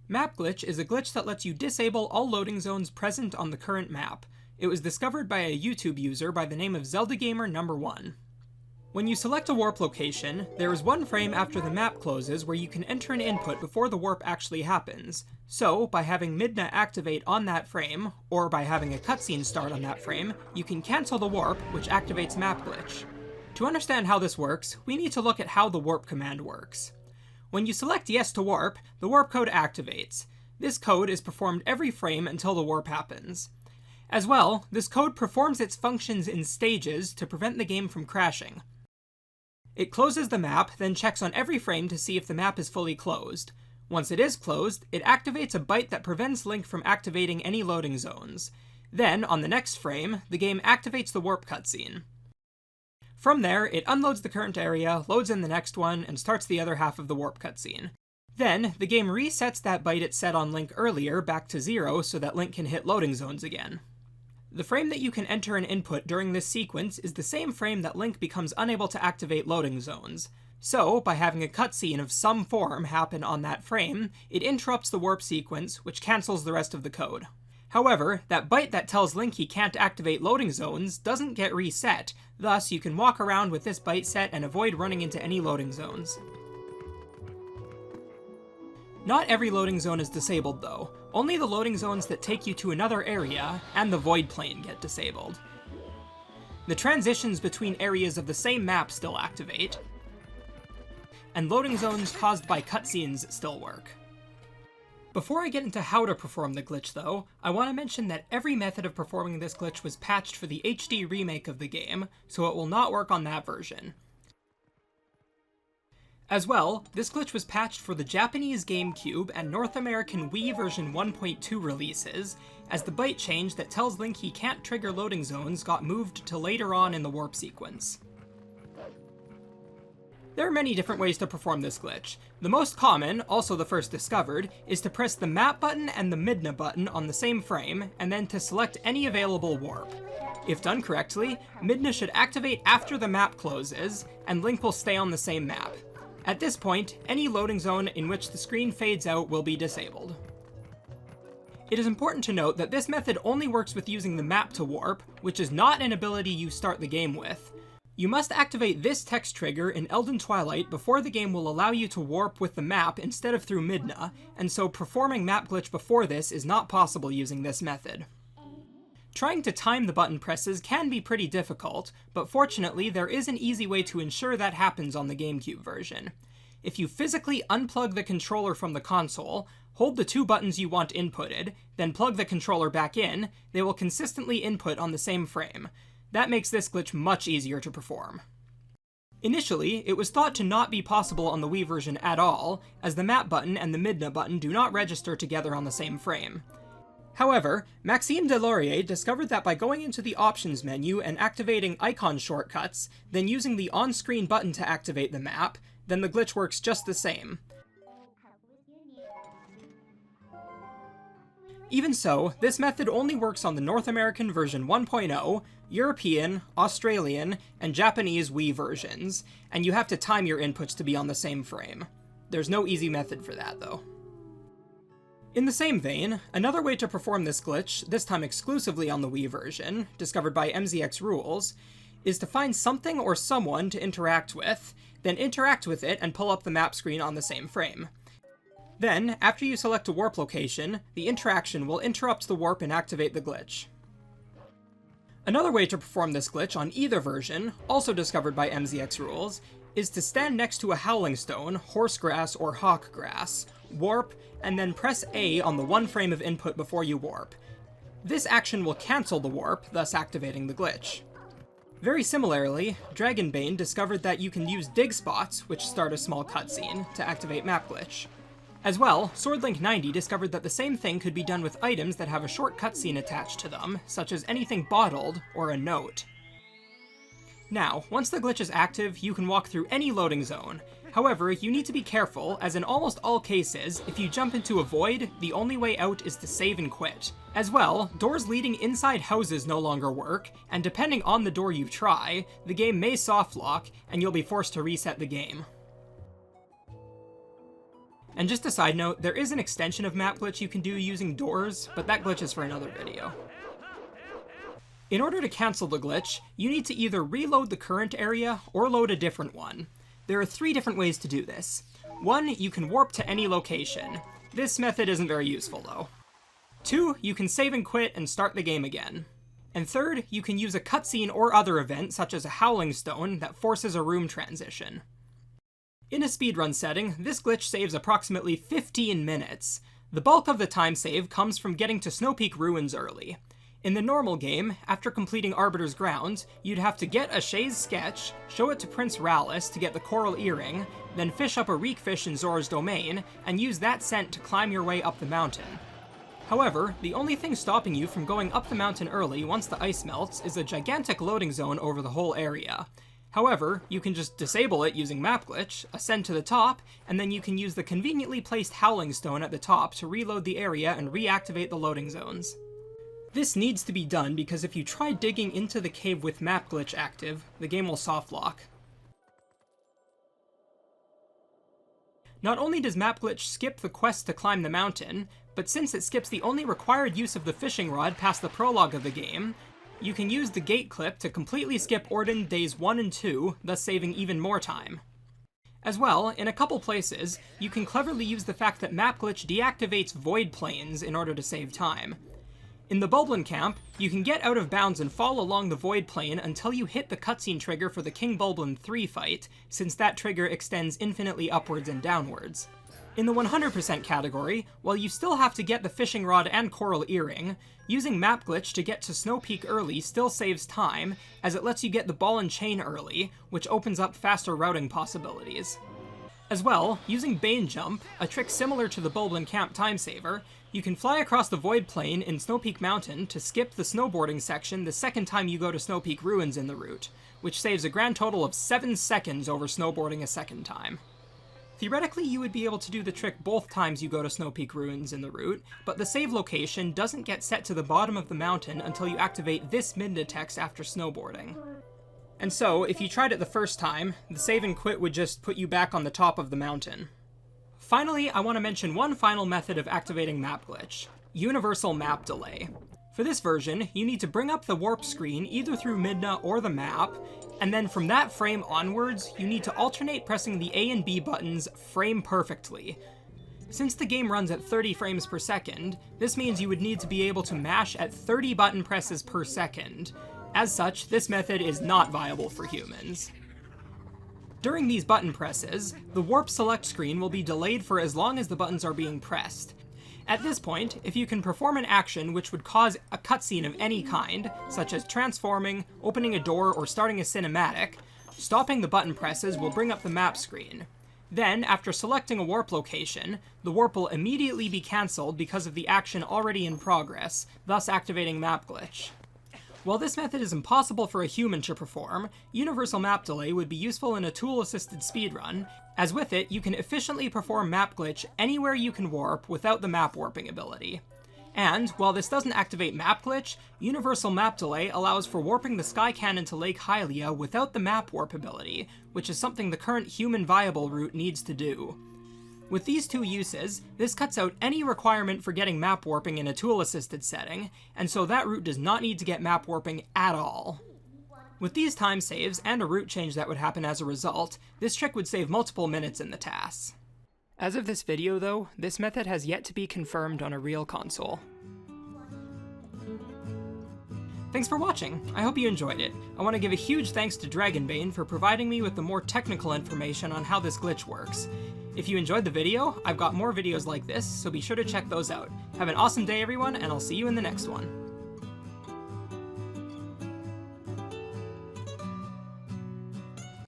Map glitch is a glitch that lets you disable all loading zones present on the current map. It was discovered by a YouTube user by the name of ZeldaGamer1. When you select a warp location, there is one frame after the map closes where you can enter an input before the warp actually happens. So, by having Midna activate on that frame, or by having a cutscene start on that frame, you can cancel the warp, which activates map glitch. To understand how this works, we need to look at how the warp command works. When you select yes to warp, the warp code activates. This code is performed every frame until the warp happens. As well, this code performs its functions in stages to prevent the game from crashing. It closes the map, then checks on every frame to see if the map is fully closed. Once it is closed, it activates a byte that prevents Link from activating any loading zones. Then, on the next frame, the game activates the warp cutscene. From there, it unloads the current area, loads in the next one, and starts the other half of the warp cutscene. Then, the game resets that byte it set on Link earlier back to 0 so that Link can hit loading zones again. The frame that you can enter an input during this sequence is the same frame that Link becomes unable to activate loading zones. So, by having a cutscene of some form happen on that frame, it interrupts the warp sequence, which cancels the rest of the code. However, that byte that tells Link he can't activate loading zones doesn't get reset, thus you can walk around with this byte set and avoid running into any loading zones. Not every loading zone is disabled though. Only the loading zones that take you to another area, and the void plane get disabled. The transitions between areas of the same map still activate, and loading zones caused by cutscenes still work. Before I get into how to perform the glitch though, I want to mention that every method of performing this glitch was patched for the HD remake of the game, so it will not work on that version. As well, this glitch was patched for the Japanese GameCube and North American Wii version 1.2 releases, as the byte change that tells Link he can't trigger loading zones got moved to later on in the warp sequence. There are many different ways to perform this glitch. The most common, also the first discovered, is to press the map button and the Midna button on the same frame, and then to select any available warp. If done correctly, Midna should activate after the map closes, and Link will stay on the same map. At this point, any loading zone in which the screen fades out will be disabled. It is important to note that this method only works with using the map to warp, which is not an ability you start the game with. You must activate this text trigger in Elden Twilight before the game will allow you to warp with the map instead of through Midna, and so performing map glitch before this is not possible using this method. Trying to time the button presses can be pretty difficult, but fortunately there is an easy way to ensure that happens on the GameCube version. If you physically unplug the controller from the console, hold the two buttons you want inputted, then plug the controller back in, they will consistently input on the same frame. That makes this glitch much easier to perform. Initially, it was thought to not be possible on the Wii version at all, as the map button and the Midna button do not register together on the same frame. However, Maxime Delaurier discovered that by going into the options menu and activating icon shortcuts, then using the on-screen button to activate the map, then the glitch works just the same. Even so, this method only works on the North American version 1.0, European, Australian, and Japanese Wii versions, and you have to time your inputs to be on the same frame. There's no easy method for that, though. In the same vein, another way to perform this glitch, this time exclusively on the Wii version, discovered by MZX Rules, is to find something or someone to interact with, then interact with it and pull up the map screen on the same frame. Then, after you select a warp location, the interaction will interrupt the warp and activate the glitch. Another way to perform this glitch on either version, also discovered by MZX Rules, is to stand next to a howling stone, horsegrass, or hawk grass, warp, and then press A on the one frame of input before you warp. This action will cancel the warp, thus activating the glitch. Very similarly, Dragonbane discovered that you can use dig spots, which start a small cutscene, to activate map glitch. As well, SwordLink90 discovered that the same thing could be done with items that have a short cutscene attached to them, such as anything bottled or a note. Now, once the glitch is active, you can walk through any loading zone. However, you need to be careful, as in almost all cases, if you jump into a void, the only way out is to save and quit. As well, doors leading inside houses no longer work, and depending on the door you try, the game may softlock, and you'll be forced to reset the game. And just a side note, there is an extension of map glitch you can do using doors, but that glitch is for another video. In order to cancel the glitch, you need to either reload the current area or load a different one. There are 3 different ways to do this. 1, you can warp to any location. This method isn't very useful though. 2, you can save and quit and start the game again. And 3rd, you can use a cutscene or other event such as a Howling Stone that forces a room transition. In a speedrun setting, this glitch saves approximately 15 minutes. The bulk of the time save comes from getting to Snow Peak Ruins early. In the normal game, after completing Arbiter's Ground, you'd have to get a Shay's sketch, show it to Prince Rallis to get the Coral Earring, then fish up a reek fish in Zora's Domain, and use that scent to climb your way up the mountain. However, the only thing stopping you from going up the mountain early once the ice melts is a gigantic loading zone over the whole area. However, you can just disable it using Map Glitch, ascend to the top, and then you can use the conveniently placed Howling Stone at the top to reload the area and reactivate the loading zones. This needs to be done because if you try digging into the cave with Map Glitch active, the game will softlock. Not only does Map Glitch skip the quest to climb the mountain, but since it skips the only required use of the fishing rod past the prologue of the game, you can use the gate clip to completely skip Orden Days 1 and 2, thus saving even more time. As well, in a couple places, you can cleverly use the fact that Map Glitch deactivates void planes in order to save time. In the Bulblin camp, you can get out of bounds and fall along the void plane until you hit the cutscene trigger for the King Bulblin 3 fight, since that trigger extends infinitely upwards and downwards. In the 100% category, while you still have to get the fishing rod and coral earring, using Map Glitch to get to Snow Peak early still saves time, as it lets you get the ball and chain early, which opens up faster routing possibilities. As well, using Bane Jump, a trick similar to the Bulblin Camp time saver, you can fly across the void plane in Snow Peak Mountain to skip the snowboarding section the second time you go to Snow Peak Ruins in the route, which saves a grand total of 7 seconds over snowboarding a second time. Theoretically, you would be able to do the trick both times you go to Snow Peak Ruins in the route, but the save location doesn't get set to the bottom of the mountain until you activate this Midna text after snowboarding. And so, if you tried it the first time, the save and quit would just put you back on the top of the mountain. Finally, I want to mention one final method of activating Map Glitch: Universal Map Delay. For this version, you need to bring up the warp screen either through Midna or the map, and then from that frame onwards, you need to alternate pressing the A and B buttons frame perfectly. Since the game runs at 30 frames per second, this means you would need to be able to mash at 30 button presses per second. As such, this method is not viable for humans. During these button presses, the warp select screen will be delayed for as long as the buttons are being pressed. At this point, if you can perform an action which would cause a cutscene of any kind, such as transforming, opening a door, or starting a cinematic, stopping the button presses will bring up the map screen. Then, after selecting a warp location, the warp will immediately be cancelled because of the action already in progress, thus activating Map Glitch. While this method is impossible for a human to perform, Universal Map Delay would be useful in a tool-assisted speedrun, as with it, you can efficiently perform Map Glitch anywhere you can warp without the map warping ability. And, while this doesn't activate Map Glitch, Universal Map Delay allows for warping the Sky Cannon to Lake Hylia without the map warp ability, which is something the current human-viable route needs to do. With these two uses, this cuts out any requirement for getting map warping in a tool-assisted setting, and so that route does not need to get map warping at all. With these time saves, and a route change that would happen as a result, this trick would save multiple minutes in the tasks. As of this video though, this method has yet to be confirmed on a real console. Thanks for watching! I hope you enjoyed it. I want to give a huge thanks to Dragonbane for providing me with the more technical information on how this glitch works. If you enjoyed the video, I've got more videos like this, so be sure to check those out. Have an awesome day everyone, and I'll see you in the next one.